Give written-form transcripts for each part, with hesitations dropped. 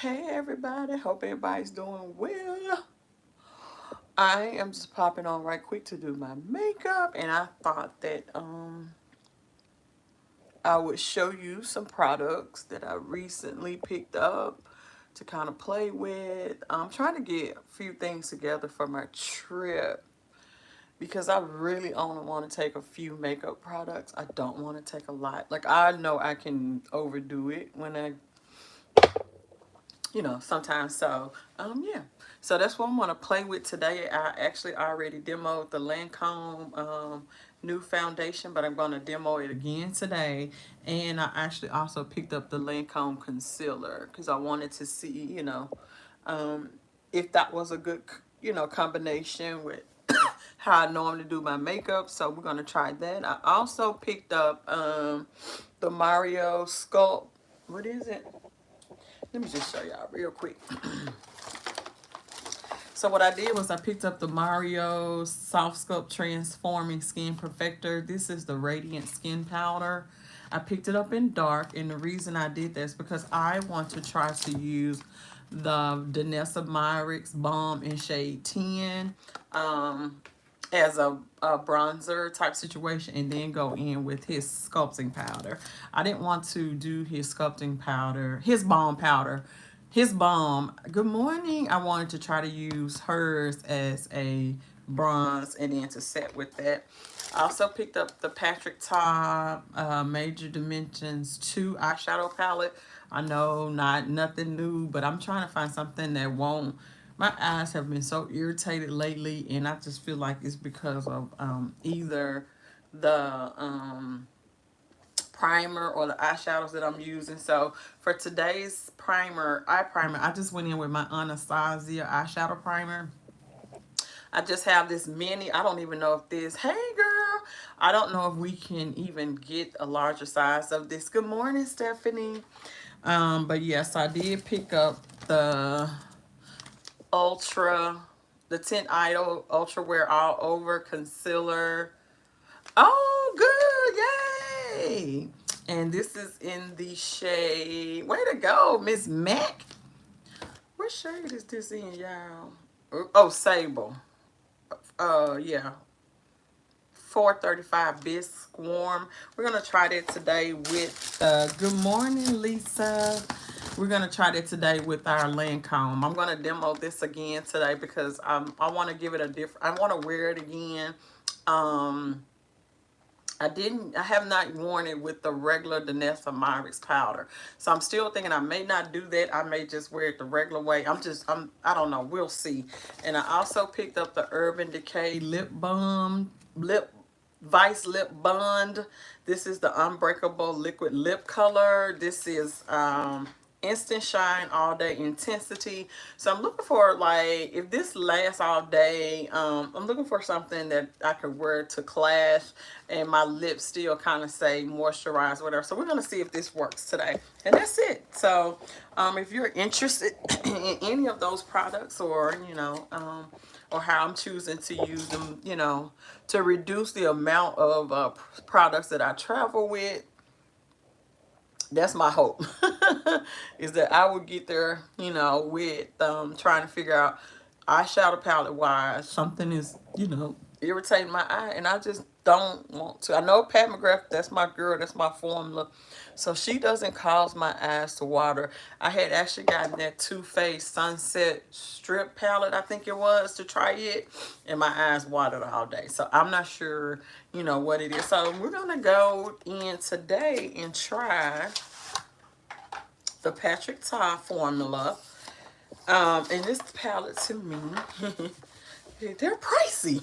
Hey everybody, hope everybody's doing well. I am just popping on right quick to do my makeup, and I thought that I would show you some products that I recently picked up to kind of play with. I'm trying to get a few things together for my trip because I really only want to take a few makeup products. I don't want to take a lot. Like, I know I can overdo it when I, sometimes. So, yeah. So that's what I'm going to play with today. I actually already demoed the Lancôme new foundation, but I'm going to demo it again today. And I actually also picked up the Lancôme concealer because I wanted to see, um, if that was a good, combination with how I normally do my makeup. So we're going to try that. I also picked up the Mario Sculpt. What is it? Let me just show y'all real quick. So what I did was I picked up the Mario Soft Sculpt Transforming Skin Perfector. This is the Radiant Skin Powder. I picked it up in dark, and the reason I did that is because I want to try to use the Danessa Myricks Balm in shade 10 as a bronzer type situation, and then go in with his sculpting powder. I didn't want to do his sculpting powder, his balm powder, his balm. Good morning. I wanted to try to use hers as a bronze and then to set with that. I also picked up the Patrick Ta Major Dimensions 2 eyeshadow palette. I know nothing new, but I'm trying to find something that won't. My eyes have been so irritated lately, and I just feel like it's because of either the primer or the eyeshadows that I'm using. So for today's eye primer, I just went in with my Anastasia eyeshadow primer. I just have this mini. I don't even know if this, hey girl, I don't know if we can even get a larger size of this. Good morning, Stephanie. But yes, I did pick up ultra the Tint Idol Ultra Wear All Over Concealer. Oh, good, yay! And this is in the shade, way to go, Miss Mac. What shade is this in, y'all? Oh, Sable. Yeah, 435 Bisque Warm. We're going to try that today with, good morning, Lisa. We're going to try that today with our Lancôme. I'm going to demo this again today because I want to give it a different, I want to wear it again. I have not worn it with the regular Danessa Myricks powder. So I'm still thinking I may not do that. I may just wear it the regular way. I don't know. We'll see. And I also picked up the Urban Decay Vice Lip Bond. This is the Unbreakable Liquid Lip color. This is Instant Shine All Day Intensity. So I'm looking for, like, if this lasts all day, I'm looking for something that I could wear to class and my lips still kind of say moisturize, whatever. So we're going to see if this works today. And that's it. So if you're interested in any of those products, or, or how I'm choosing to use them, to reduce the amount of products that I travel with, that's my hope. Is that I would get there, with trying to figure out eyeshadow palette wise, something is, irritating my eye, and I just don't want to. I know Pat McGrath, that's my girl, that's my formula. So she doesn't cause my eyes to water. I had actually gotten that Too Faced Sunset Strip palette, I think it was, to try it, and my eyes watered all day. So I'm not sure, what it is. So we're going to go in today and try the Patrick Ta formula. And this palette, to me, they're pricey.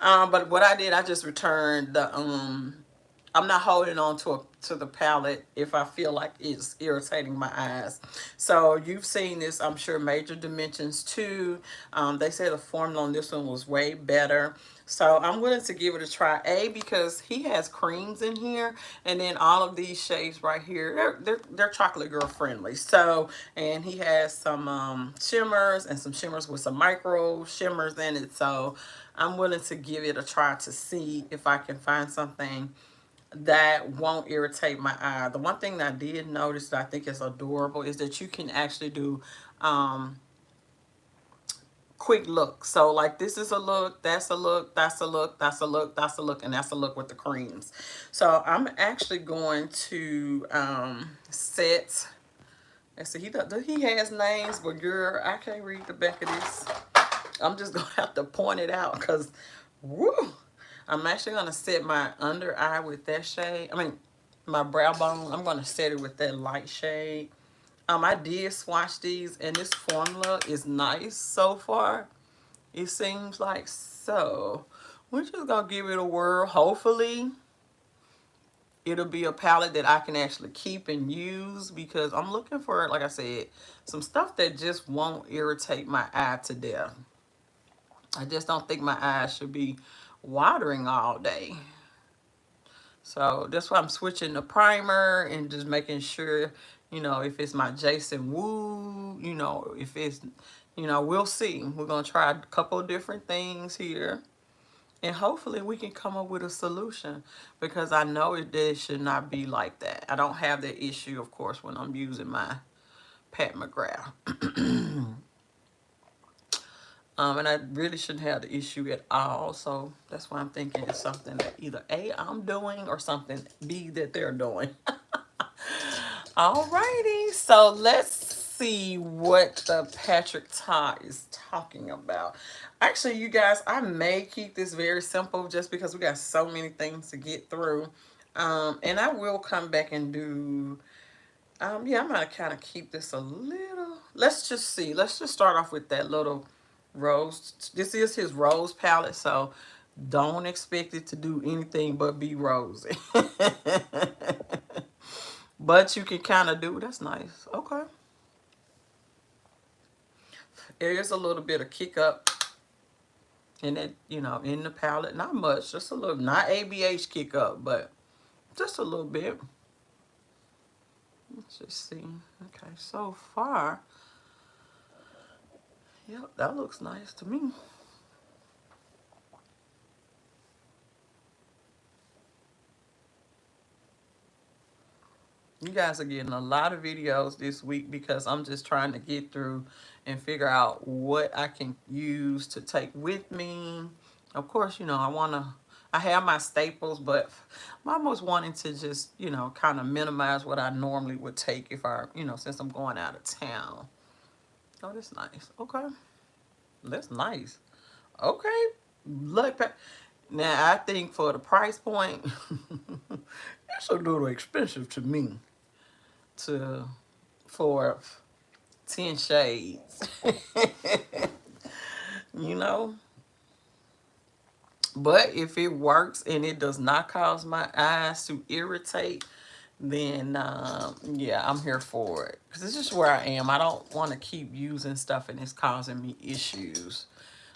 But what I did, I just returned the I'm not holding on to the palette if I feel like it's irritating my eyes. So you've seen this, I'm sure, Major Dimensions 2. They say the formula on this one was way better. So I'm willing to give it a try. Because he has creams in here, and then all of these shades right here, they're chocolate girl friendly. So, and he has some shimmers, and some shimmers with some micro shimmers in it. So I'm willing to give it a try to see if I can find something that won't irritate my eye. The one thing that I did notice that I think is adorable is that you can actually do quick look. So like this is a look, that's a look, that's a look, that's a look, that's a look, and that's a look with the creams. So I'm actually going to set, let's see, he has names, but girl, I can't read the back of this. I'm just gonna have to point it out because woo, I'm actually gonna set my under eye with that shade. I mean my brow bone, I'm gonna set it with that light shade. I did swatch these and this formula is nice so far. It seems like, so we're just gonna give it a whirl. Hopefully it'll be a palette that I can actually keep and use, because I'm looking for, like I said, some stuff that just won't irritate my eye to death. I just don't think my eyes should be watering all day. So that's why I'm switching the primer and just making sure, you know, if it's my Jason Woo, you know, if it's, you know, we'll see. We're going to try a couple of different things here. And hopefully we can come up with a solution, because I know it should not be like that. I don't have that issue, of course, when I'm using my Pat McGrath. And I really shouldn't have the issue at all. So that's why I'm thinking it's something that either A, I'm doing, or something B, that they're doing. Alrighty, so let's see what the Patrick Ta is talking about. Actually, you guys, I may keep this very simple just because we got so many things to get through. And I will come back and do, yeah, I'm gonna kind of keep this a little, let's just see. Let's just start off with that little rose. This is his rose palette, so don't expect it to do anything but be rosy. But you can kind of do, that's nice. Okay. There is a little bit of kick up in it, you know, in the palette. Not much, just a little, not ABH kick up, but just a little bit. Let's just see. Okay, so far, yep, that looks nice to me. You guys are getting a lot of videos this week because I'm just trying to get through and figure out what I can use to take with me. Of course, you know, I have my staples, but I'm almost wanting to just, you know, kind of minimize what I normally would take if I, you know, since I'm going out of town. Oh, that's nice. Okay. That's nice. Okay. Look, now I think for the price point, that's a little expensive to me. For 10 shades. You know, but if it works and it does not cause my eyes to irritate, then yeah, I'm here for it, because this is where I am. I don't want to keep using stuff and it's causing me issues.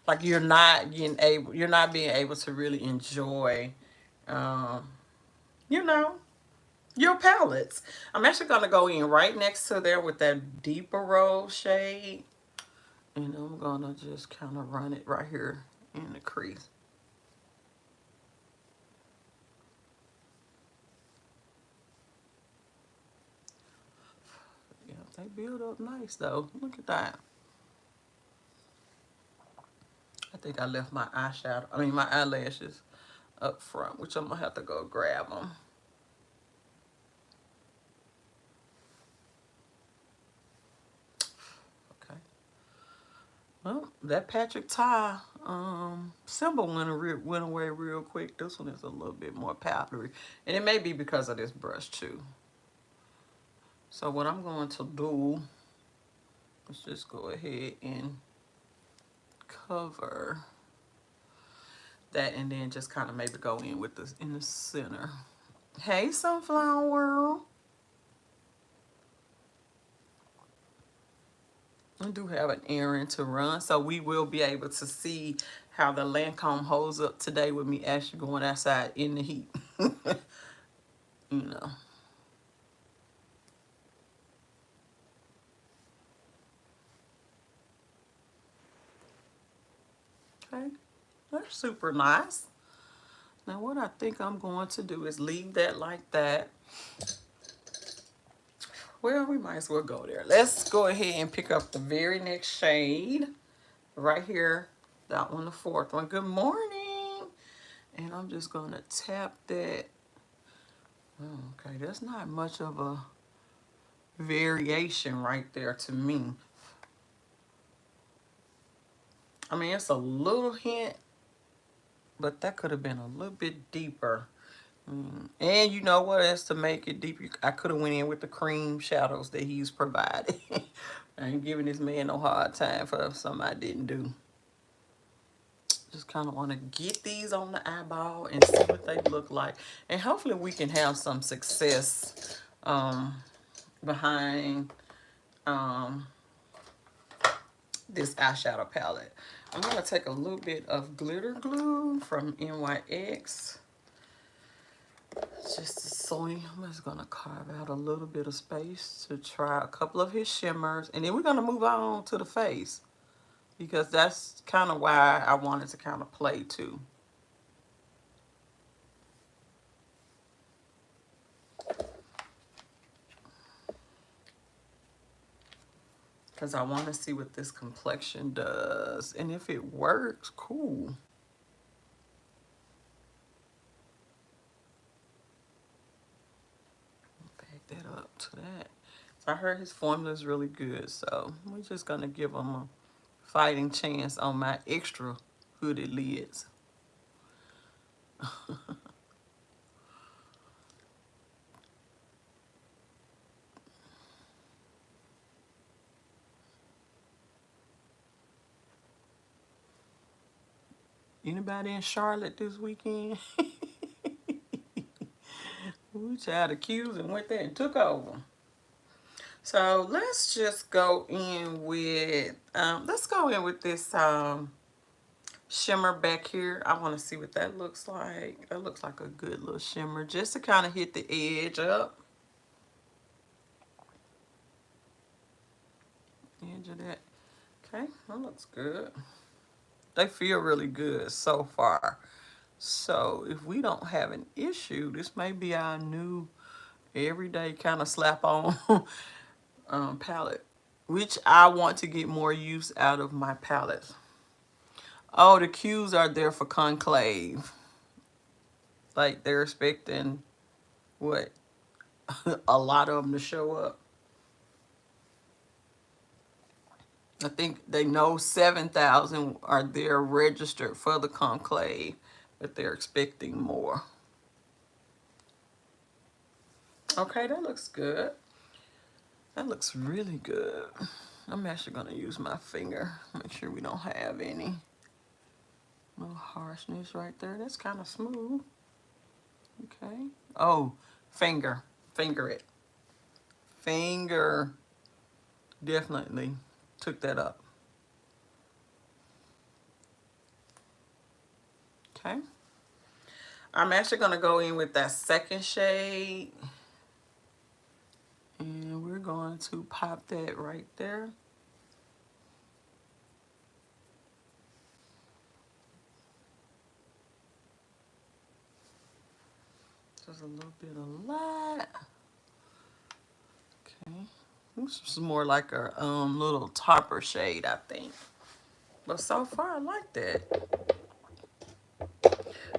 Like you're not being able to really enjoy um you know, your palettes. I'm actually going to go in right next to there with that deeper rose shade. And I'm going to just kind of run it right here in the crease. Yeah, they build up nice though. Look at that. I think I left my my eyelashes up front, which I'm going to have to go grab them. Okay. Well, that Patrick Ta symbol went away real quick. This one is a little bit more powdery. And it may be because of this brush too. So what I'm going to do, let's just go ahead and cover that, and then just kind of maybe go in with this in the center. Hey, Sunflower World. I do have an errand to run, so we will be able to see how the Lancôme holds up today with me actually going outside in the heat. You know. Okay, that's super nice. Now what I think I'm going to do is leave that like that. Well, we might as well go there. Let's go ahead and pick up the very next shade. Right here. That one, the fourth one. Good morning. And I'm just going to tap that. Okay, that's not much of a variation right there to me. I mean, it's a little hint, but that could have been a little bit deeper. And you know what else to make it deeper? I could have went in with the cream shadows that he's provided. I ain't giving this man no hard time for something I didn't do. Just kind of want to get these on the eyeball and see what they look like. And hopefully we can have some success behind this eyeshadow palette. I'm going to take a little bit of glitter glue from NYX. I'm just going to carve out a little bit of space to try a couple of his shimmers. And then we're going to move on to the face, because that's kind of why I wanted to kind of play too. Because I want to see what this complexion does. And if it works, cool. Back that up to that. So I heard his formula is really good. So we're just going to give him a fighting chance on my extra hooded lids. Anybody in Charlotte this weekend? We tried to accuse and went there and took over. So let's just go in with this shimmer back here. I want to see what that looks like. That looks like a good little shimmer, just to kind of hit the edge up. Edge of that. Okay, that looks good. They feel really good so far. So if we don't have an issue, this may be our new everyday kind of slap on palette, which I want to get more use out of my palettes. Oh, the cues are there for conclave. Like they're expecting what? A lot of them to show up. I think they know 7,000 are there registered for the conclave, but they're expecting more. Okay, that looks good. That looks really good. I'm actually going to use my finger. Make sure we don't have any. No harshness right there. That's kind of smooth. Okay. Oh, finger. Finger it. Finger. Definitely took that up. Okay. I'm actually going to go in with that second shade. And we're going to pop that right there. Just a little bit of light. Okay. This is more like a little topper shade, I think. But so far, I like that.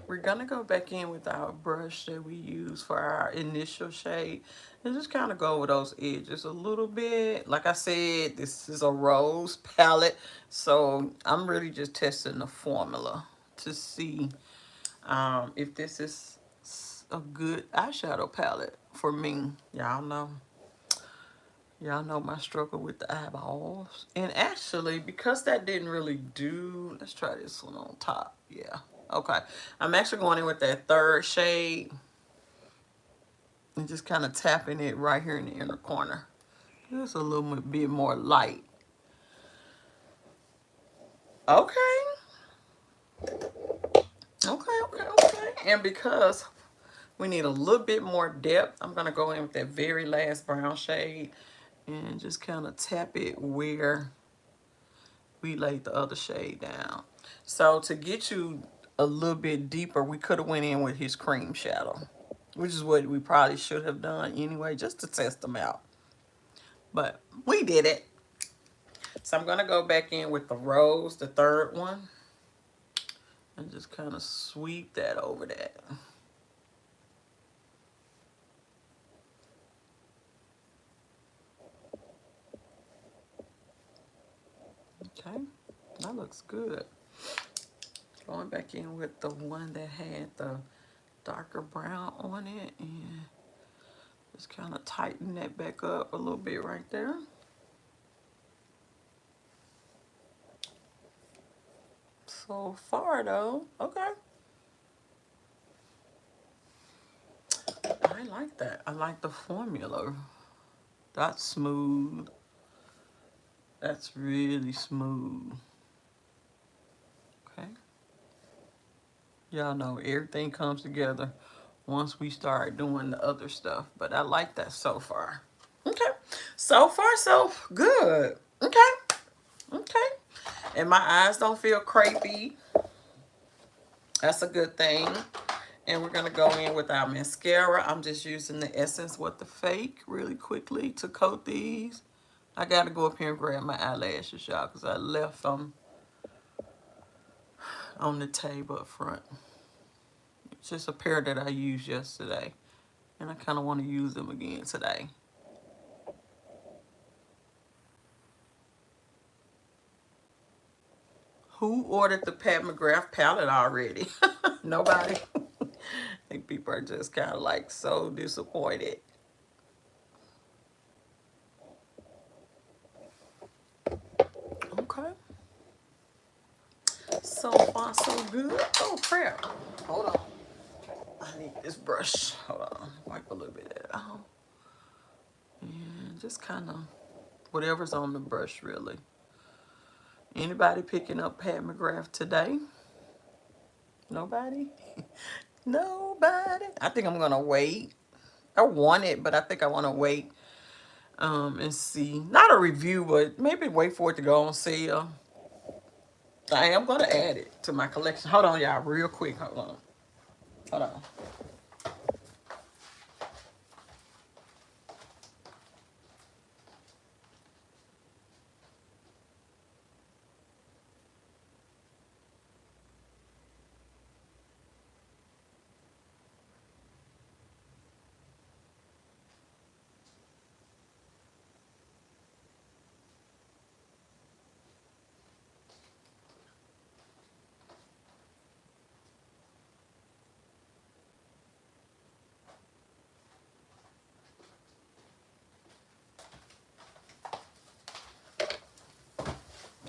We're going to go back in with our brush that we use for our initial shade and just kind of go over those edges a little bit. Like I said, this is a rose palette, so I'm really just testing the formula to see if this is a good eyeshadow palette for me. Y'all know my struggle with the eyeballs. And actually, because that didn't really do, let's try this one on top. Yeah. Okay. I'm actually going in with that third shade and just kind of tapping it right here in the inner corner. Just a little bit more light. Okay. Okay. And because we need a little bit more depth, I'm going to go in with that very last brown shade and just kind of tap it where we laid the other shade down. So to get you a little bit deeper, we could have went in with his cream shadow, which is what we probably should have done anyway, just to test them out. But we did it. So I'm going to go back in with the rose, the third one, and just kind of sweep that over that. Okay, that looks good. Going back in with the one that had the darker brown on it, and just kind of tighten that back up a little bit right there. So far though, okay. I like that. I like the formula. That's smooth. That's really smooth. Okay. Y'all know everything comes together once we start doing the other stuff. But I like that so far. Okay. So far, so good. Okay. Okay. And my eyes don't feel crepey. That's a good thing. And we're going to go in with our mascara. I'm just using the Essence What the Fake really quickly to coat these. I got to go up here and grab my eyelashes, y'all, because I left them on the table up front. It's just a pair that I used yesterday, and I kind of want to use them again today. Who ordered the Pat McGrath palette already? Nobody. I think people are just kind of like so disappointed. Okay. So far, so good. Oh, crap. Hold on. I need this brush. Hold on. Wipe a little bit of that out. And just kind of whatever's on the brush, really. Anybody picking up Pat McGrath today? Nobody? Nobody? I think I'm going to wait. I want it, but I think I want to wait and see. Not a review, but maybe wait for it to go on sale. I am going to add it to my collection. Hold on, y'all, real quick. Hold on. Hold on.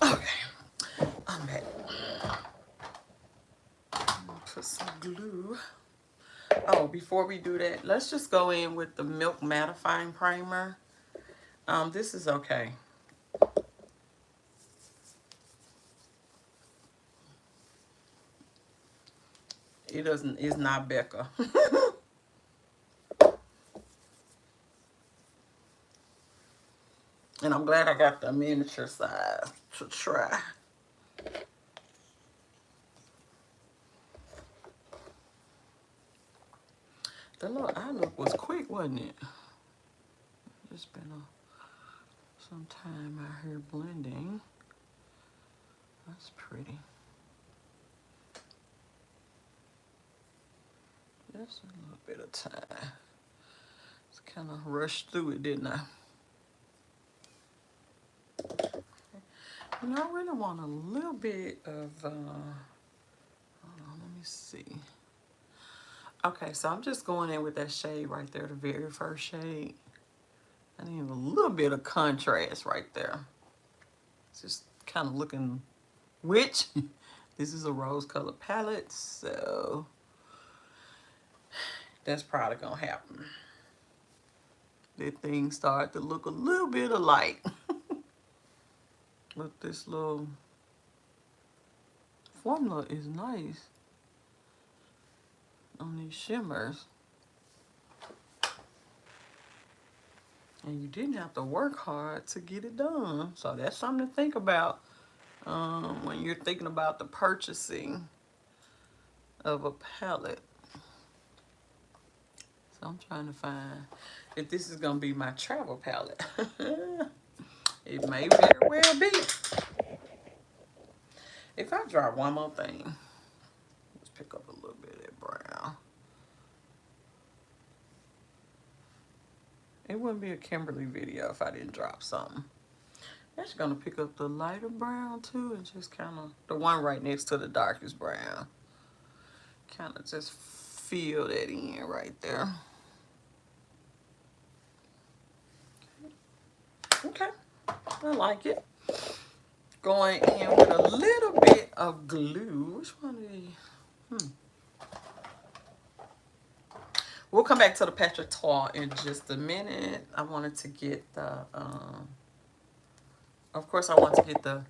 Okay. I'm back. Put some glue. Oh, before we do that, let's just go in with the Milk Mattifying Primer. This is okay. It doesn't, it's not Becca. And I'm glad I got the miniature size to try. The little eye look was quick, wasn't it? It's been some time out here blending. That's pretty. Just a little bit of time. Just kind of rushed through it, didn't I? And I really want a little bit of, hold on, let me see. Okay, so I'm just going in with that shade right there, the very first shade. I need a little bit of contrast right there. It's just kind of looking, which, this is a rose color palette, so that's probably gonna happen. That thing start to look a little bit alike. But this little formula is nice on these shimmers. And you didn't have to work hard to get it done. So that's something to think about when you're thinking about the purchasing of a palette. So I'm trying to find if this is going to be my travel palette. It may very well be. If I draw one more thing, let's pick up a little bit of that brown. It wouldn't be a Kimberly video if I didn't drop something. Actually gonna pick up the lighter brown too and just kind of, the one right next to the darkest brown. Kind of just fill that in right there. Okay, I like it. Going in with a little bit of glue. Which one of these? We'll come back to the Patrick Tart in just a minute. I wanted to get the, of course I want to get the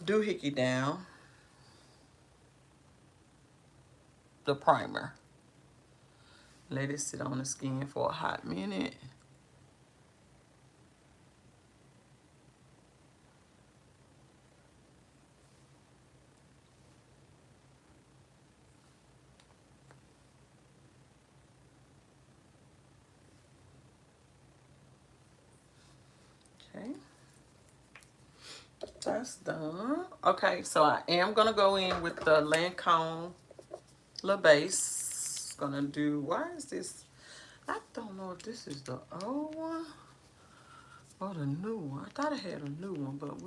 doohickey down. The primer. Let it sit on the skin for a hot minute. Okay, that's done. Okay, so I am gonna go in with the Lancôme little base. Gonna do, why is this, I don't know if this is the old one or the new one. I thought I had a new one, but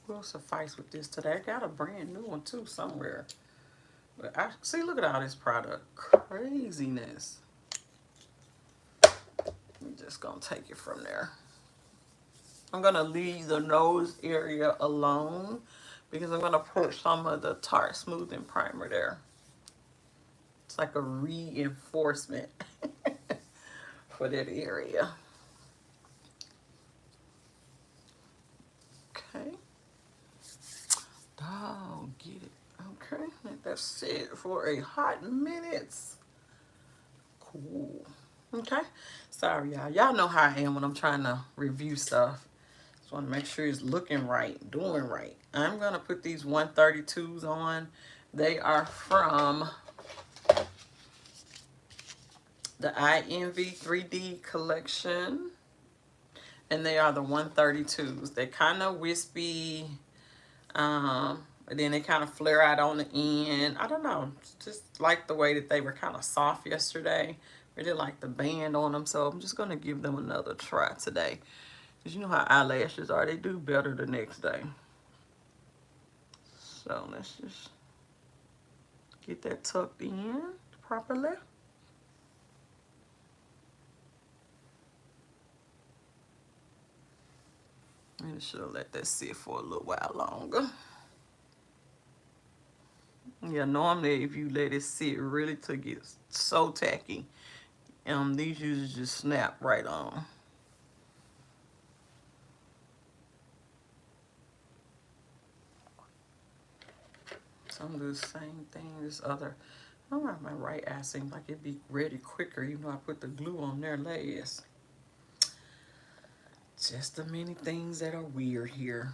we'll suffice with this today. I got a brand new one too somewhere. But I see, look at all this product craziness. I'm just gonna take it from there. I'm gonna leave the nose area alone because I'm gonna put some of the Tarte Smoothing Primer there. It's like a reinforcement for that area. Okay. Oh, get it. Okay, let that sit for a hot minute. Cool. Okay. Sorry, y'all. Y'all know how I am when I'm trying to review stuff. Just want to make sure it's looking right, doing right. I'm going to put these 132s on. They are from the I Envy 3D collection. And they are the 132s. They're kind of wispy. And then they kind of flare out on the end. I don't know. Just like the way that they were kind of soft yesterday. Really like the band on them. So I'm just going to give them another try today. Because you know how eyelashes are. They do better the next day. So let's just get that tucked in properly. And should let that sit for a little while longer. Yeah, normally if you let it sit really to get so tacky, these usually just snap right on. So I'm gonna do the same thing. This other, I don't know, my right eye seems like it'd be ready quicker, even though I put the glue on there last. Just the many things that are weird here.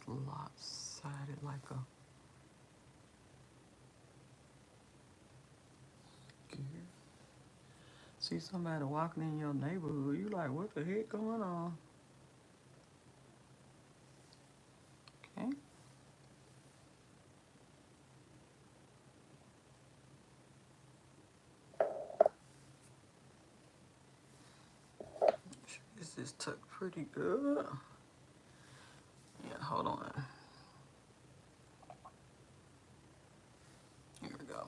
Lopsided like a gear. See somebody walking in your neighborhood, you like, what the heck going on? Okay. This is tucked pretty good. Yeah, hold on. Here we go.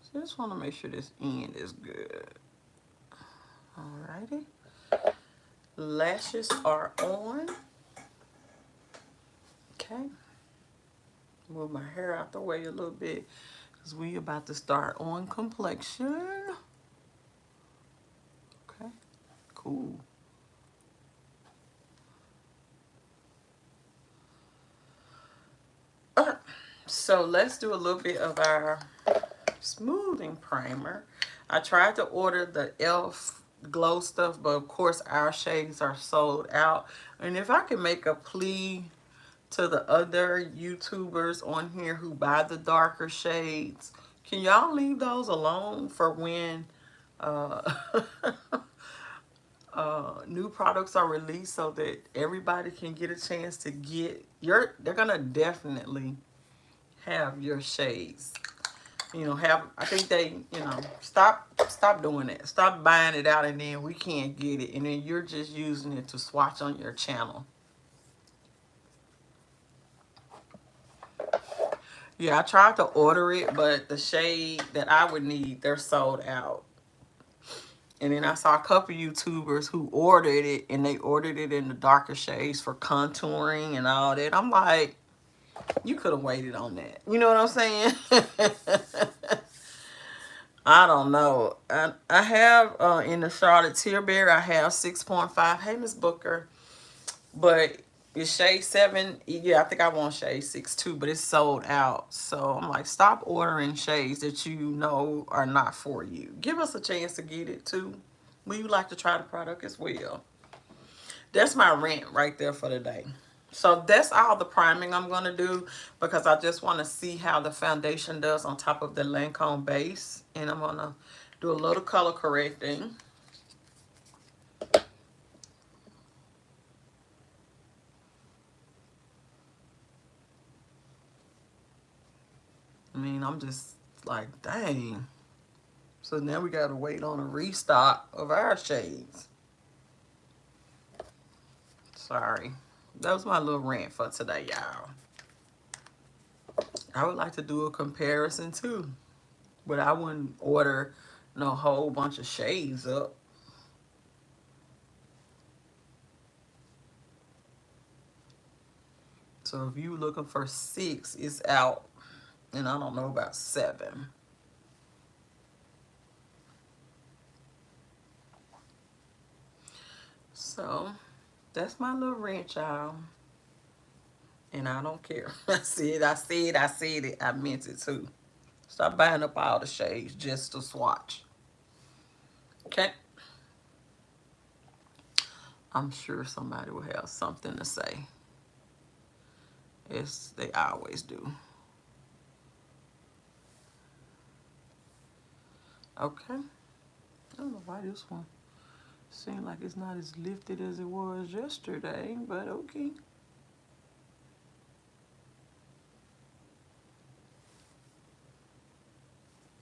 So just want to make sure this end is good. Alrighty. Lashes are on. Okay. Move my hair out the way a little bit because we about to start on complexion. Okay. Cool. So let's do a little bit of our smoothing primer. I tried to order the e.l.f. glow stuff, but of course our shades are sold out. And if I can make a plea to the other YouTubers on here who buy the darker shades, can y'all leave those alone for when uh, new products are released so that everybody can get a chance to get your, they're gonna definitely have your shades. You know, have, I think they, you know, stop doing that. Stop buying it out and then we can't get it. And then you're just using it to swatch on your channel. Yeah, I tried to order it, but the shade that I would need, they're sold out. And then I saw a couple YouTubers who ordered it, and they ordered it in the darker shades for contouring and all that. I'm like, you could have waited on that. You know what I'm saying? I don't know. I have in the Charlotte Tilbury, I have 6.5. Hey, Miss Booker. But it's shade 7. Yeah, I think I want shade 6 too, but it's sold out. So I'm like, stop ordering shades that you know are not for you. Give us a chance to get it too. We would like to try the product as well. That's my rant right there for today. So that's all the priming I'm going to do because I just want to see how the foundation does on top of the Lancôme base. And I'm going to do a little color correcting. I mean, I'm just like, dang. So now we got to wait on a restock of our shades. Sorry. That was my little rant for today, y'all. I would like to do a comparison too. But I wouldn't order no whole bunch of shades up. So if you looking for 6, it's out. And I don't know about 7. So that's my little rant, y'all. And I don't care. I said it. I meant it too. Stop buying up all the shades just to swatch. Okay? I'm sure somebody will have something to say. As they always do. Okay. I don't know why this one seems like it's not as lifted as it was yesterday, but okay.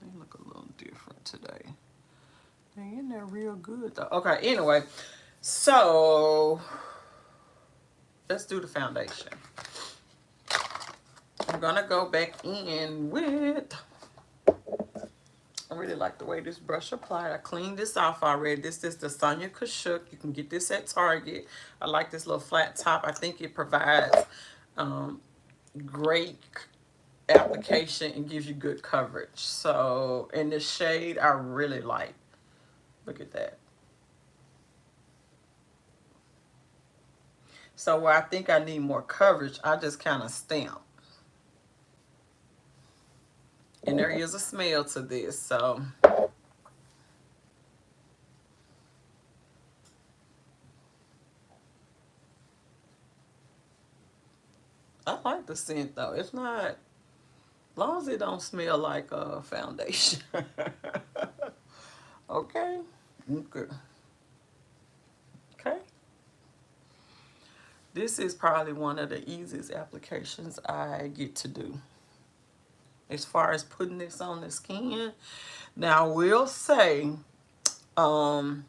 They look a little different today. They in there real good though. Okay, anyway. So let's do the foundation. I'm gonna go back in with, I really like the way this brush applied. I cleaned this off already. This is the Sonia Kashuk. You can get this at Target. I like this little flat top. I think it provides great application and gives you good coverage. So, in this shade, I really like. Look at that. So, where I think I need more coverage, I just kind of stamp. And there is a smell to this, so. I like the scent though. It's not, as long as it don't smell like a foundation. Okay. Okay. Okay. This is probably one of the easiest applications I get to do. As far as putting this on the skin. Now I will say, I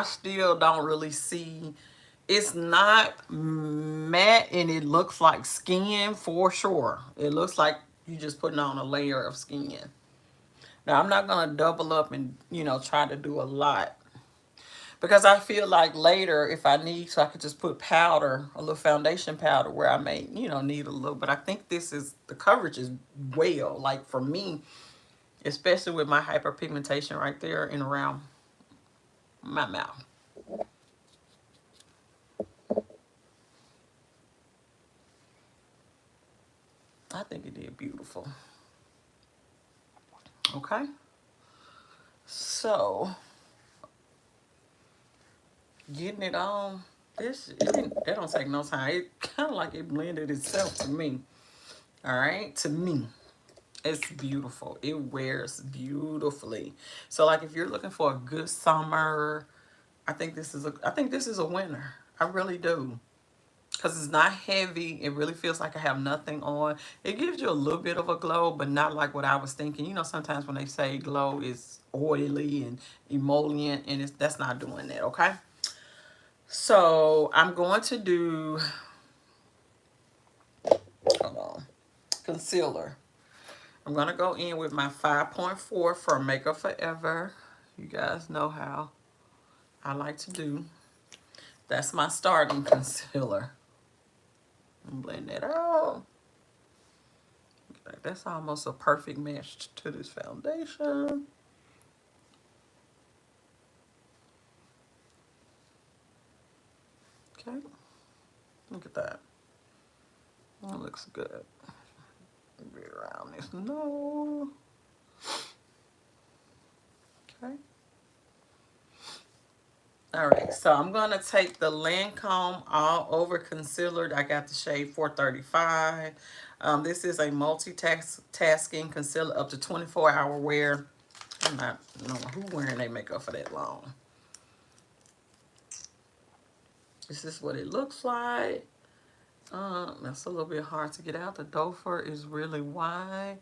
still don't really see, it's not matte and it looks like skin for sure. It looks like you just putting on a layer of skin. Now I'm not gonna double up and, you know, try to do a lot. Because I feel like later, if I need to, I could just put powder, a little foundation powder where I may, you know, need a little. But I think this is, the coverage is well. Like for me, especially with my hyperpigmentation right there and around my mouth. I think it did beautiful. Okay. So, getting it on. That don't take no time. It kind of like it blended itself to me. All right, to me. It's beautiful. It wears beautifully. So like if you're looking for a good summer, I think this is a winner. I really do. Because it's not heavy. It really feels like I have nothing on. It gives you a little bit of a glow, but not like what I was thinking. You know, sometimes when they say glow is oily and emollient, and that's not doing that, okay? So I'm going to do, hold on, concealer. I'm going to go in with my 5.4 for Makeup Forever. You guys know how I like to do. That's my starting concealer. And blend that out. That's almost a perfect match to this foundation. Okay. Look at that. That looks good. Be around this nose. Okay. All right, so I'm going to take the Lancôme All Over Concealer. I got the shade 435. This is a multitasking concealer up to 24-hour wear. I'm not knowing who wearing their makeup for that long. This is what it looks like. That's a little bit hard to get out. The doe is really wide.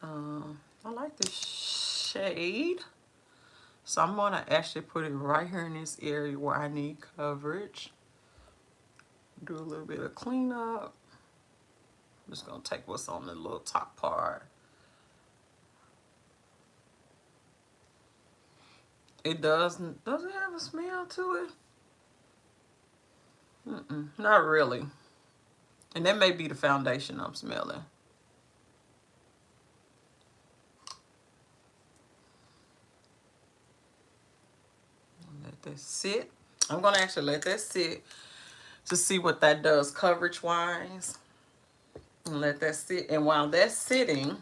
I like this shade. So I'm going to actually put it right here in this area where I need coverage. Do a little bit of cleanup. I'm just going to take what's on the little top part. It does it have a smell to it? Not really. And that may be the foundation I'm smelling. Let that sit. I'm going to actually let that sit to see what that does coverage wise. And let that sit. And while that's sitting,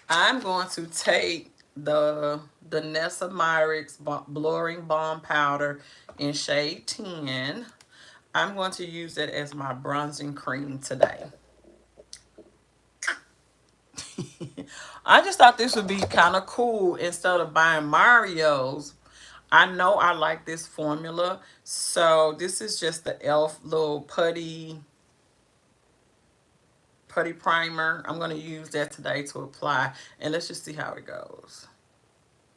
I'm going to take the Danessa Myricks Blurring Balm Powder in shade 10. I'm going to use it as my bronzing cream today. I just thought this would be kind of cool instead of buying Mario's. I know I like this formula. So this is just the e.l.f. little putty primer. I'm going to use that today to apply. And let's just see how it goes.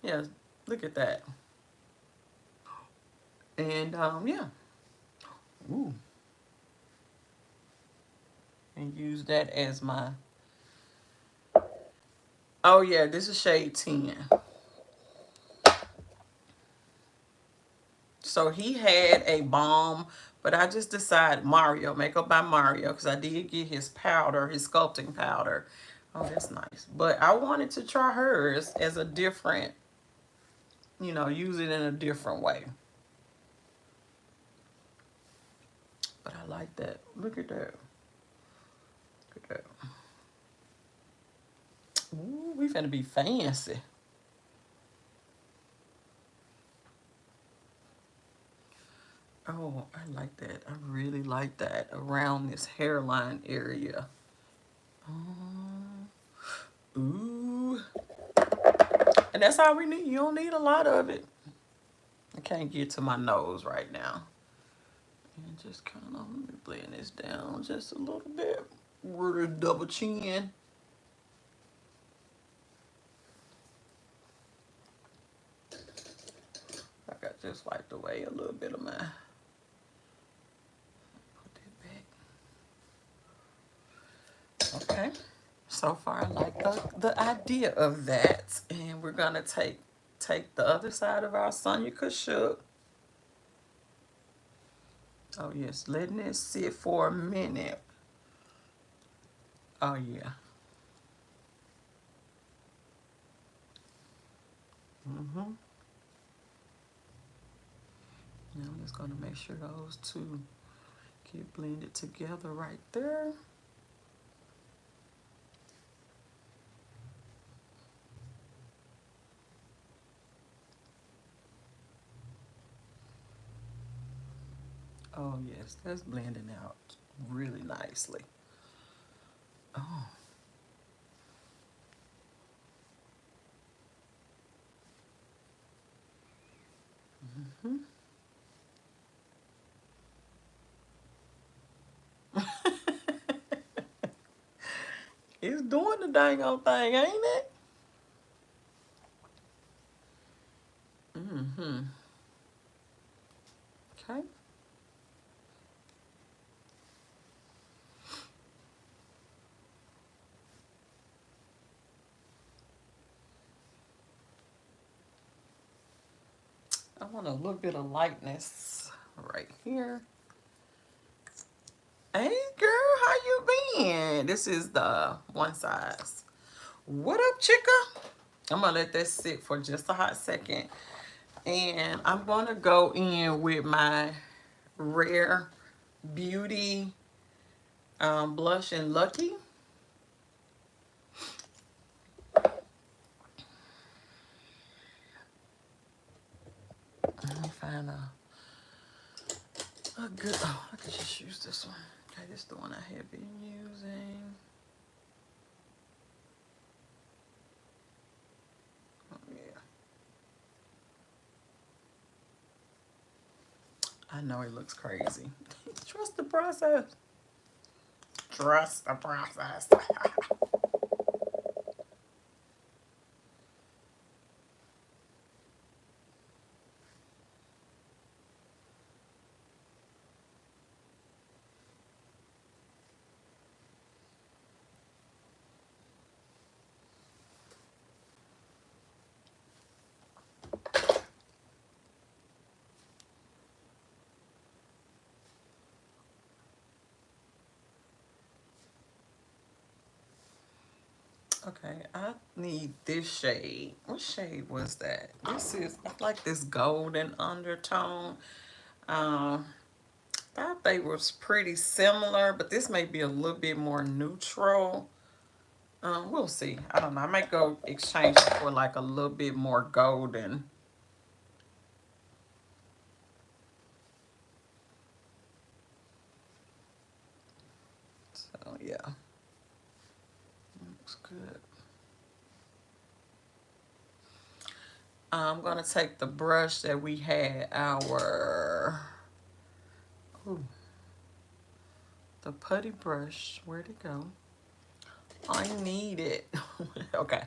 Yeah, look at that. And yeah. Ooh. And use that as my, oh yeah, this is shade 10. So he had a balm, but I just decided Mario, Makeup by Mario, because I did get his powder, his sculpting powder. Oh, that's nice. But I wanted to try hers as a different, you know, use it in a different way. But I like that. Look at that. Look at that. Ooh, we finna be fancy. Oh, I like that. I really like that around this hairline area. Ooh. And that's all we need. You don't need a lot of it. I can't get to my nose right now. And just kind of, let me blend this down just a little bit. Where the double chin. I got just wiped away a little bit of my, put that back. Okay. So far, I like the idea of that. And we're going to take the other side of our Sonia Kashuk. Oh, yes. Letting it sit for a minute. Oh, yeah. Mm-hmm. Now I'm just going to make sure those two get blended together right there. Oh yes, that's blending out really nicely. Oh. Mm-hmm. It's doing the dang old thing, ain't it? Mm-hmm. Okay. I want a little bit of lightness right here. Hey girl, how you been? This is the one size. What up, chicka? I'm gonna let that sit for just a hot second. And I'm gonna go in with my Rare Beauty blush in Lucky. Let me find a good, oh, I could just use this one. Okay, this is the one I have been using. Oh, yeah. I know it looks crazy. Trust the process. Trust the process. Okay, I need this shade. What shade was that? This is like this golden undertone. Um, I thought they was pretty similar, but this may be a little bit more neutral. We'll see. I don't know. I might go exchange it for like a little bit more golden. So yeah, looks good. I'm gonna take the brush that we had our, ooh, the putty brush. Where'd it go? I need it. Okay,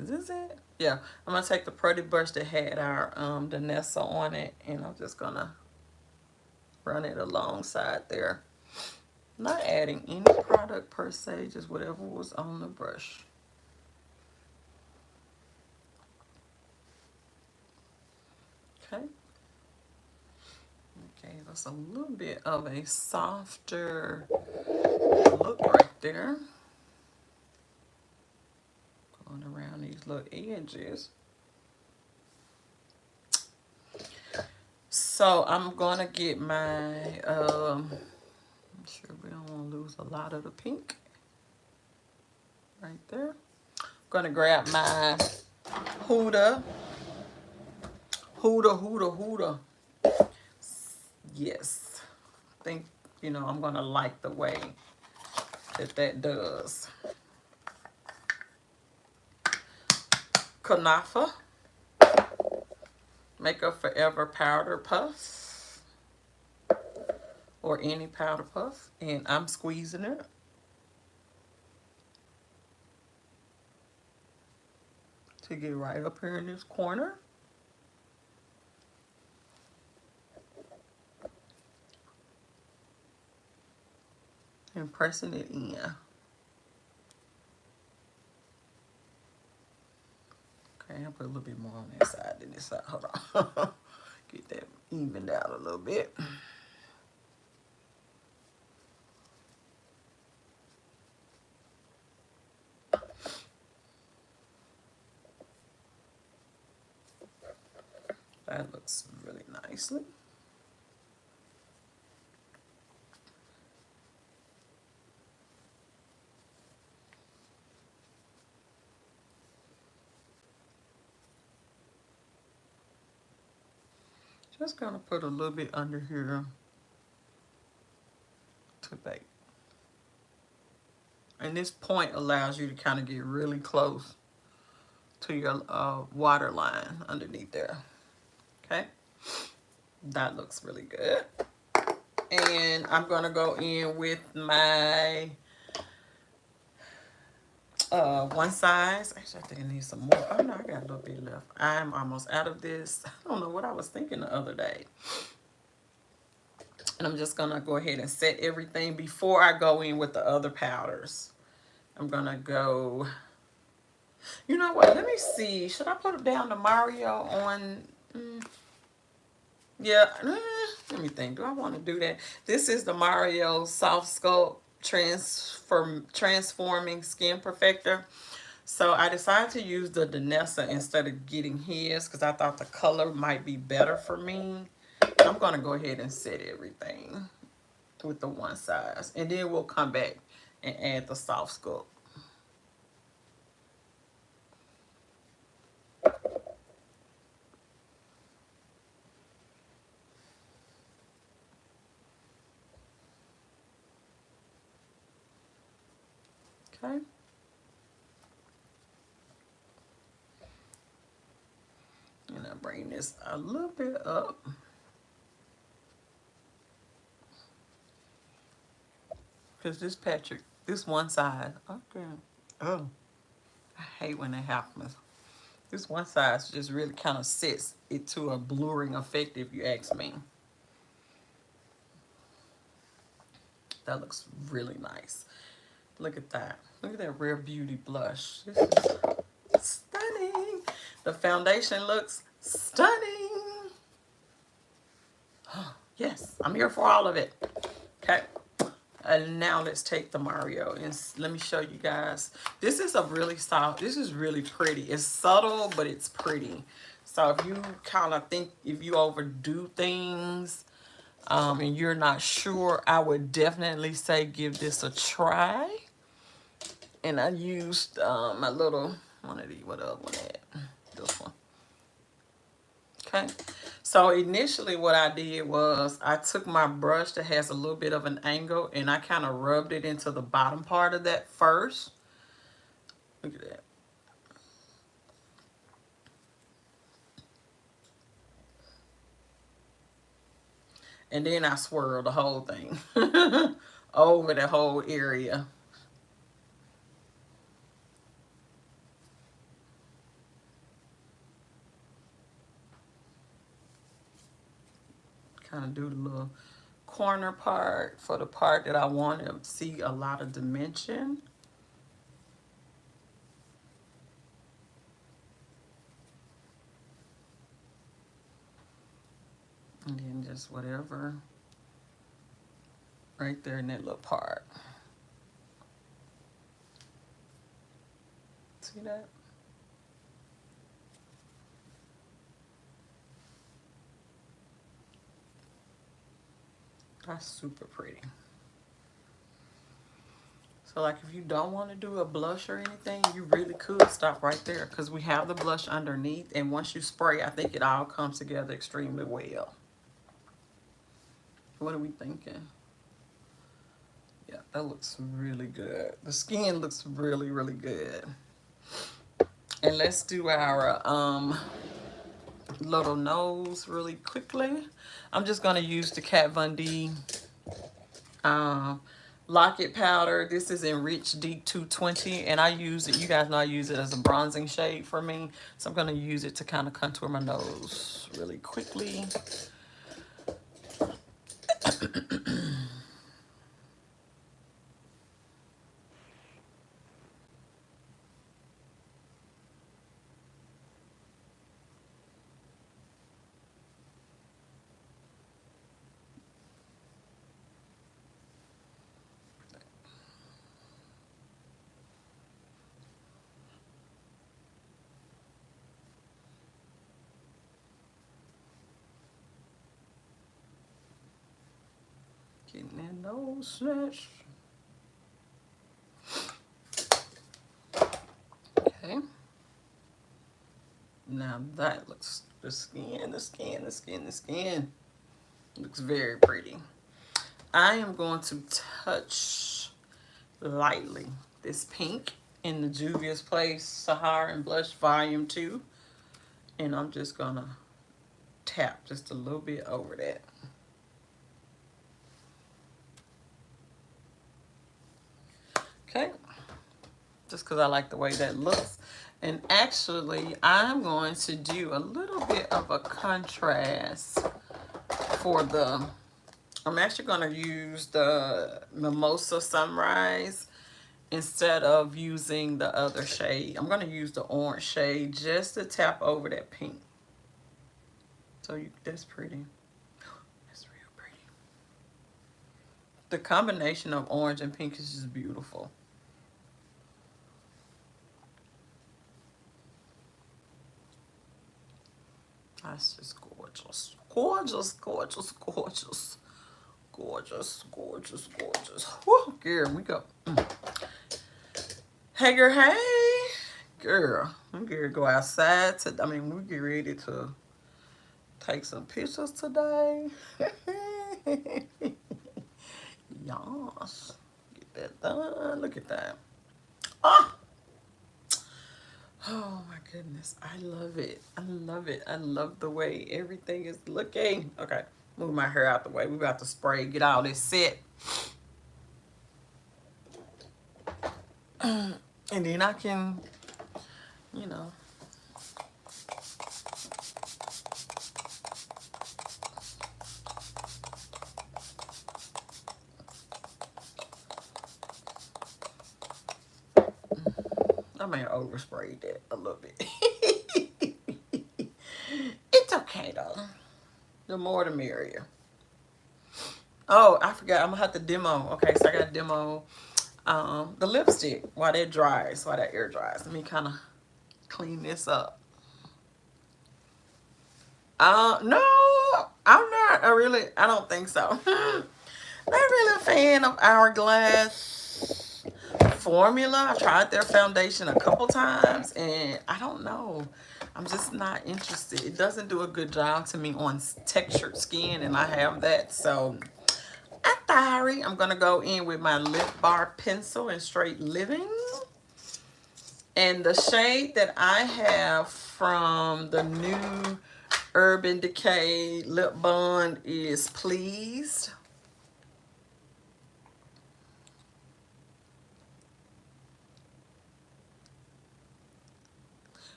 is this it? Yeah, I'm gonna take the putty brush that had our Danessa on it, and I'm just gonna run it alongside there. Not adding any product per se, just whatever was on the brush. Okay. Okay, that's a little bit of a softer look right there. Going around these little edges. So I'm gonna get my, I'm sure we don't want to lose a lot of the pink right there. I'm gonna grab my Huda, Huda. Yes, I think, you know, I'm gonna like the way that that does. Kanafa Makeup Forever Powder Puff, or any powder puff, and I'm squeezing it to get right up here in this corner. And pressing it in. Okay, I'll put a little bit more on that side than this side. Hold on. Get that evened out a little bit. That looks really nicely. Just gonna put a little bit under here too big. And this point allows you to kind of get really close to your water line underneath there. Okay, that looks really good. And I'm gonna go in with my one size. Actually, I think I need some more. Oh no, I got a little bit left. I'm almost out of this. I don't know what I was thinking the other day. And I'm just gonna go ahead and set everything before I go in with the other powders. I'm gonna go, you know what, let me see. Should I put down the Mario on, yeah, let me think. Do I want to do that? This is the Mario Soft Sculpt Transforming Skin Perfector. So I decided to use the Danessa instead of getting his because I thought the color might be better for me. I'm going to go ahead and set everything with the one size. And then we'll come back and add the Soft Sculpt. Okay. And I bring this a little bit up. Because this Patrick, this one side, okay. Oh, I hate when that happens. This one side just really kind of sets it to a blurring effect if you ask me. That looks really nice. Look at that. Look at that Rare Beauty blush. This is stunning. The foundation looks stunning. Yes, I'm here for all of it. Okay. And now let's take the Mario and let me show you guys. This is a really soft, this is really pretty. It's subtle, but it's pretty. So if you kind of think, if you overdo things and you're not sure, I would definitely say give this a try. And I used my little, one of these, what other one at? This one. Okay. So initially what I did was I took my brush that has a little bit of an angle and I kind of rubbed it into the bottom part of that first. Look at that. And then I swirled the whole thing over the whole area. Kind of do the little corner part for the part that I want to see a lot of dimension. And then just whatever right there in that little part. See that? That's super pretty. So like if you don't want to do a blush or anything, you really could stop right there because we have the blush underneath, and once you spray, I think it all comes together extremely well. What are we thinking? Yeah, that looks really good. The skin looks really, really good. And let's do our little nose really quickly. I'm just going to use the Kat Von D Lock-It powder. This is in Rich Deep 220, and I use it, you guys know I use it as a bronzing shade for me. So I'm going to use it to kind of contour my nose really quickly. Getting that nose stretch. Okay. Now that looks, the skin looks very pretty. I am going to touch lightly this pink in the Juvia's Place Sahara and Blush Volume 2. And I'm just going to tap just a little bit over that. Okay. Just because I like the way that looks. And actually, I'm going to do a little bit of a contrast for the... I'm actually going to use the Mimosa Sunrise instead of using the other shade. I'm going to use the orange shade just to tap over that pink. So that's pretty. That's real pretty. The combination of orange and pink is just beautiful. That's just gorgeous. Gorgeous, gorgeous, gorgeous. Gorgeous, gorgeous, gorgeous. Woo, girl, we go. Hey, girl, hey. Girl, I'm going to go outside. We get ready to take some pictures today. Yes. Get that done. Look at that. Ah. Oh my goodness. I love it. I love it. I love the way everything is looking. Okay. Move my hair out the way. We about to spray. Get all this set. And then I can, you know. I may have oversprayed that a little bit. It's okay though. The more the merrier. Oh, I forgot. I'm gonna have to demo. Okay, so I gotta demo the lipstick while that dries, while that air dries. Let me kind of clean this up. No, I'm not. I don't think so. Not really a fan of Hourglass formula. I tried their foundation a couple times and I don't know. I'm just not interested. It doesn't do a good job to me on textured skin and I have that. So I'm sorry. I'm going to go in with my Lip Bar Pencil in Straight Living. And the shade that I have from the new Urban Decay Lip Bond is Pleased.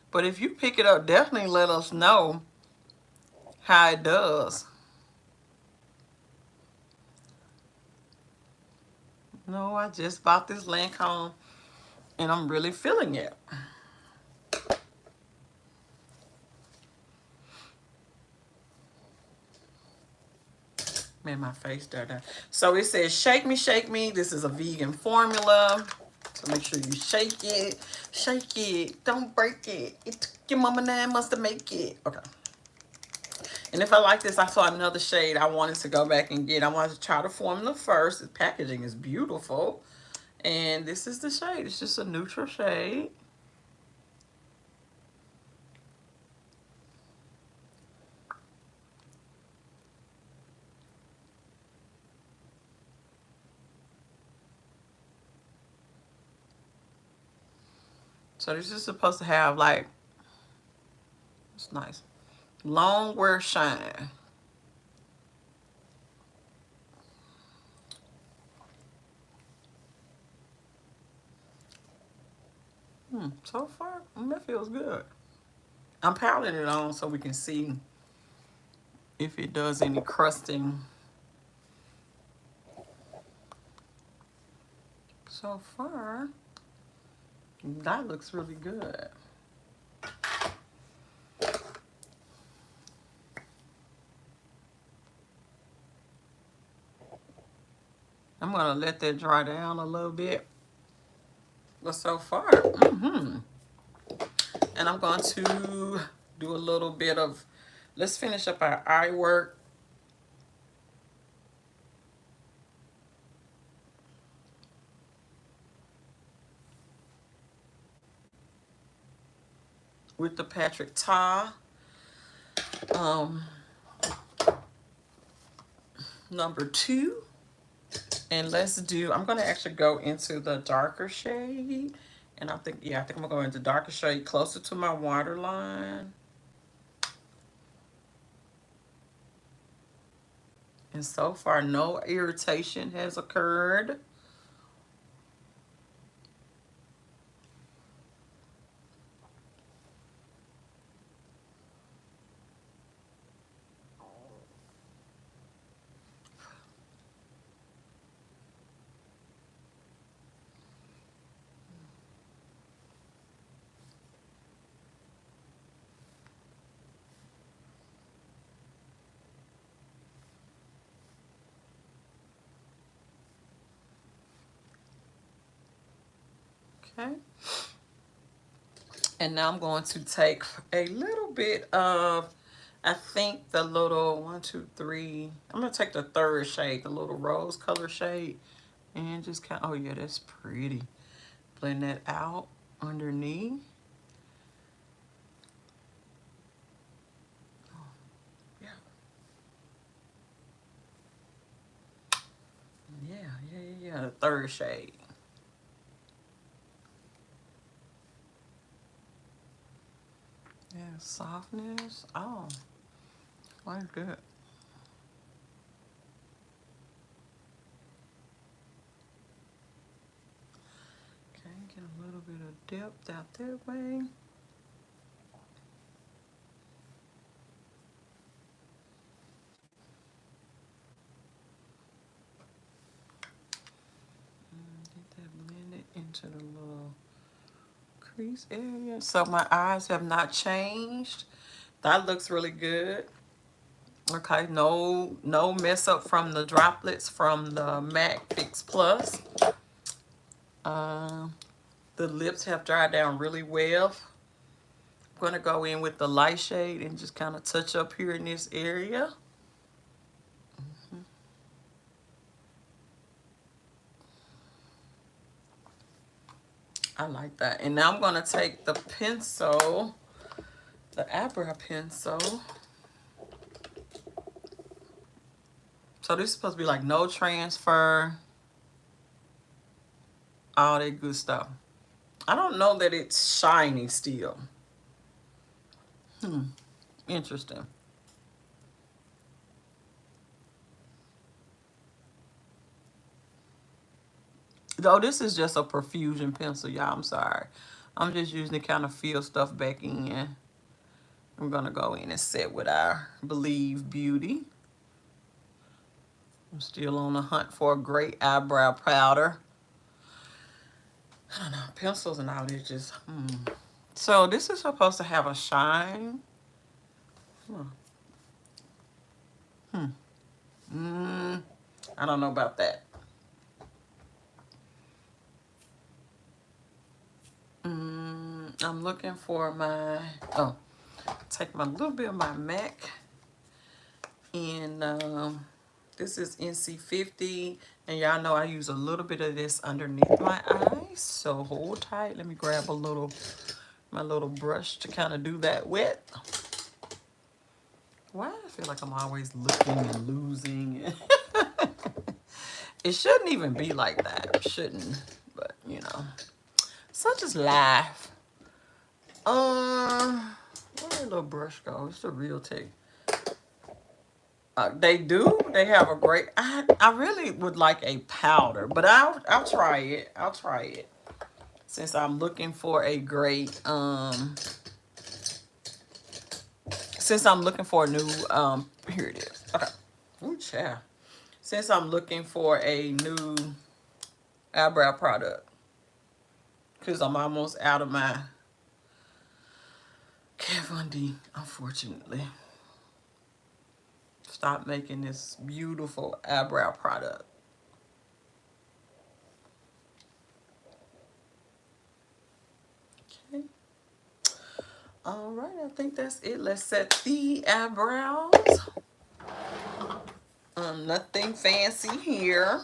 But if you pick it up, definitely let us know how it does. No, I just bought this Lancôme and I'm really feeling it. Man, my face dirty. So it says, shake me, shake me. This is a vegan formula. So make sure you shake it. Shake it. Don't break it. It took your mama 9 months to make it. Okay. And if I like this, I saw another shade I wanted to go back and get. I wanted to try the formula first. The packaging is beautiful. And this is the shade. It's just a neutral shade. So this is supposed to have like, it's nice, long wear shine. So far, that feels good. I'm piling it on so we can see if it does any crusting. So far, that looks really good. I'm gonna let that dry down a little bit. But so far, and I'm going to do a little bit of, let's finish up our eye work. With the Patrick Ta number 2. And let's do, I'm going to actually go into the darker shade. And I think, yeah, I think I'm going to go into darker shade closer to my waterline. And so far, no irritation has occurred. Okay. And now I'm going to take a little bit of, I think the little 1, 2, 3. I'm going to take the third shade, the little rose color shade. And just kind of, oh yeah, that's pretty. Blend that out underneath. Yeah. Yeah, the third shade. Yeah, softness. Oh, quite good. Okay, get a little bit of depth out that way. Get that blended into the little crease area. So my eyes have not changed. That looks really good. Okay, no mess up from the droplets from the MAC Fix Plus. The lips have dried down really well. I'm gonna go in with the light shade and just kind of touch up here in this area. I like that. And now I'm gonna take the pencil, the eyebrow pencil. So this is supposed to be like no transfer, all that good stuff. I don't know that it's shiny still. Interesting. Though this is just a perfusion pencil, y'all. I'm sorry. I'm just using it to kind of fill stuff back in. I'm gonna go in and set with our Believe Beauty. I'm still on the hunt for a great eyebrow powder. I don't know, pencils and all this just, So this is supposed to have a shine. I don't know about that. I'm looking for my, take my little bit of my MAC. And this is NC50. And y'all know I use a little bit of this underneath my eyes. So hold tight. Let me grab my little brush to kind of do that with. Why I feel like I'm always looking and losing. It shouldn't even be like that. It shouldn't. But, you know. Such is life. Where did little brush go? It's the Real Tech. They do. They have a great. I really would like a powder, but I'll try it. I'll try it since I'm looking for a great Since I'm looking for a new here it is. Okay. Ooh, child. Since I'm looking for a new eyebrow product, because I'm almost out of my Kat Von D, unfortunately. Stop making this beautiful eyebrow product. Okay. All right, I think that's it. Let's set the eyebrows. Nothing fancy here.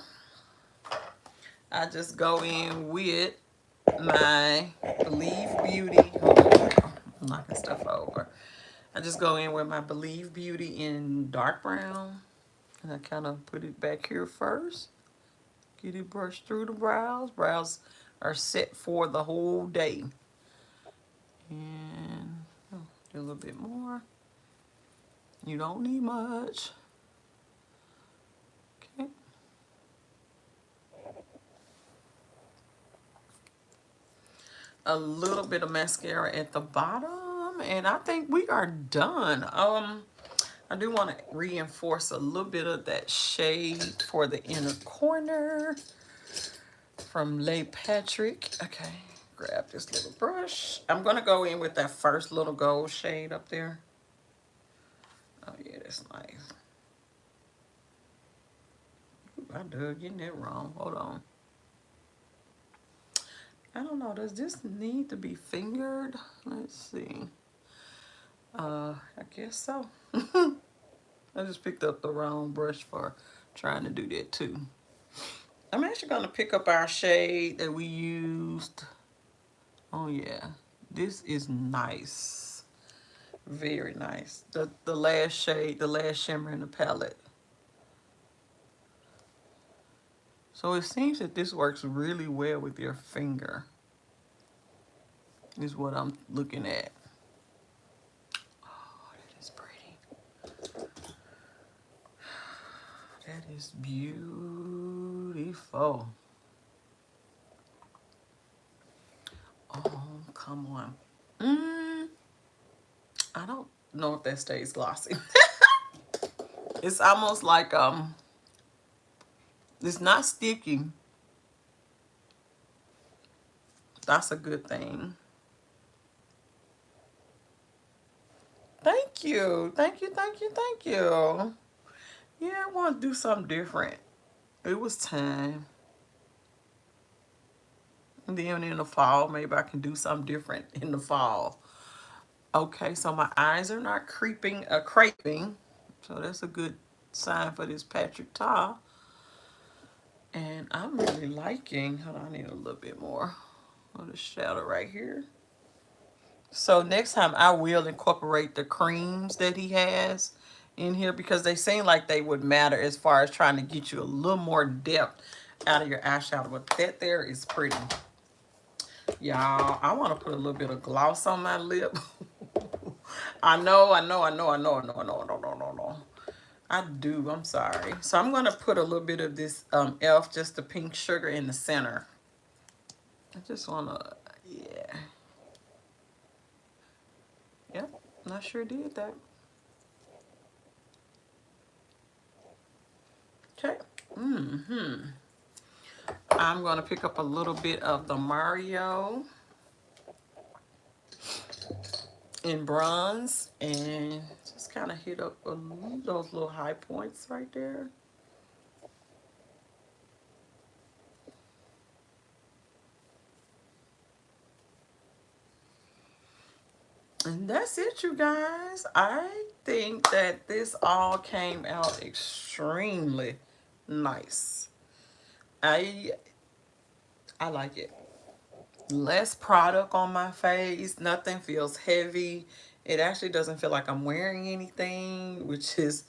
I just go in with my Believe Beauty. I'm knocking stuff over. I just go in with my Believe Beauty in dark brown. And I kind of put it back here first. Get it brushed through the brows. Brows are set for the whole day. And do a little bit more. You don't need much. Okay. A little bit of mascara at the bottom, and I think we are done. I do want to reinforce a little bit of that shade for the inner corner from Le Patrick. Okay, grab this little brush. I'm going to go in with that first little gold shade up there. Oh yeah, that's nice. Ooh, I dug getting that wrong. Hold on. I don't know, does this need to be fingered? Let's see. I guess so. I just picked up the wrong brush for trying to do that too. I'm actually going to pick up our shade that we used. Oh yeah, this is nice. Very nice. The last shade, the last shimmer in the palette. So it seems that this works really well with your finger. Is what I'm looking at. Oh, that is pretty. That is beautiful. Oh, come on. I don't know if that stays glossy. It's almost like it's not sticky. That's a good thing. Thank you. Thank you, thank you, thank you. Yeah, I want to do something different. It was time. And then in the fall, maybe I can do something different in the fall. Okay, so my eyes are not craping. So that's a good sign for this Patrick Tar. And I'm really liking, hold on, I need a little bit more of the shadow right here. So next time I will incorporate the creams that he has in here because they seem like they would matter as far as trying to get you a little more depth out of your eyeshadow. But that there is pretty. Y'all, I want to put a little bit of gloss on my lip. I know. I do, I'm sorry. So I'm going to put a little bit of this e.l.f. just the pink sugar in the center. I just want to, yeah. Yep, I sure did that. Okay. I'm going to pick up a little bit of the Mario in bronze and just kind of hit up those little high points right there. And that's it, you guys. I think that this all came out extremely nice. I like it. Less product on my face. Nothing feels heavy. It actually doesn't feel like I'm wearing anything, which is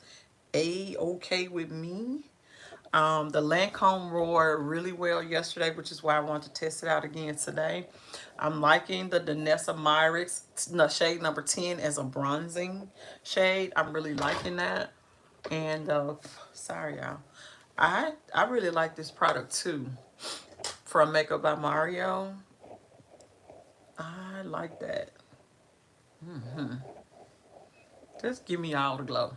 a-okay with me. The Lancôme wore really well yesterday, which is why I want to test it out again today. I'm liking the Danessa Myricks shade number 10 as a bronzing shade. I'm really liking that. And sorry, y'all. I really like this product too. From Makeup by Mario. I like that. Just give me all the glow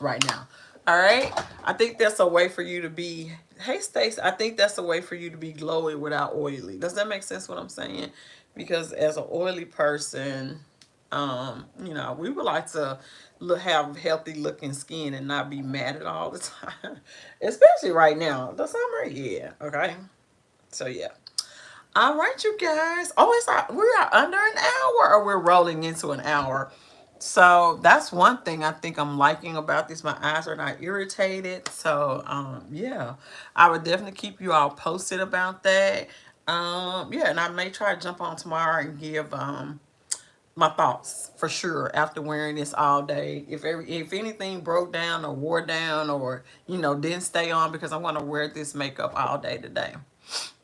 right now. All right. I think that's a way for you to be, hey Stacey, I think that's a way for you to be glowy without oily. Does that make sense what I'm saying? Because as an oily person, you know, we would like to have healthy looking skin and not be matted all the time. Especially right now. The summer, yeah. Okay. So yeah. All right, you guys. Oh, we are under an hour, or we're rolling into an hour. So that's one thing I think I'm liking about this. My eyes are not irritated. So yeah, I would definitely keep you all posted about that. Yeah, and I may try to jump on tomorrow and give my thoughts for sure after wearing this all day. If anything broke down or wore down or, you know, didn't stay on, because I want to wear this makeup all day today.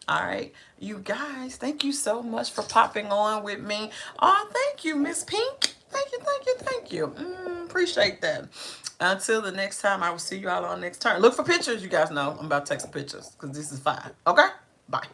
All right, you guys, thank you so much for popping on with me. Oh, thank you, Miss Pink. Thank you, thank you, thank you. Appreciate that. Until the next time, I will see you all on next turn. Look for pictures. You guys know I'm about to take some pictures because this is fine. Okay? Bye.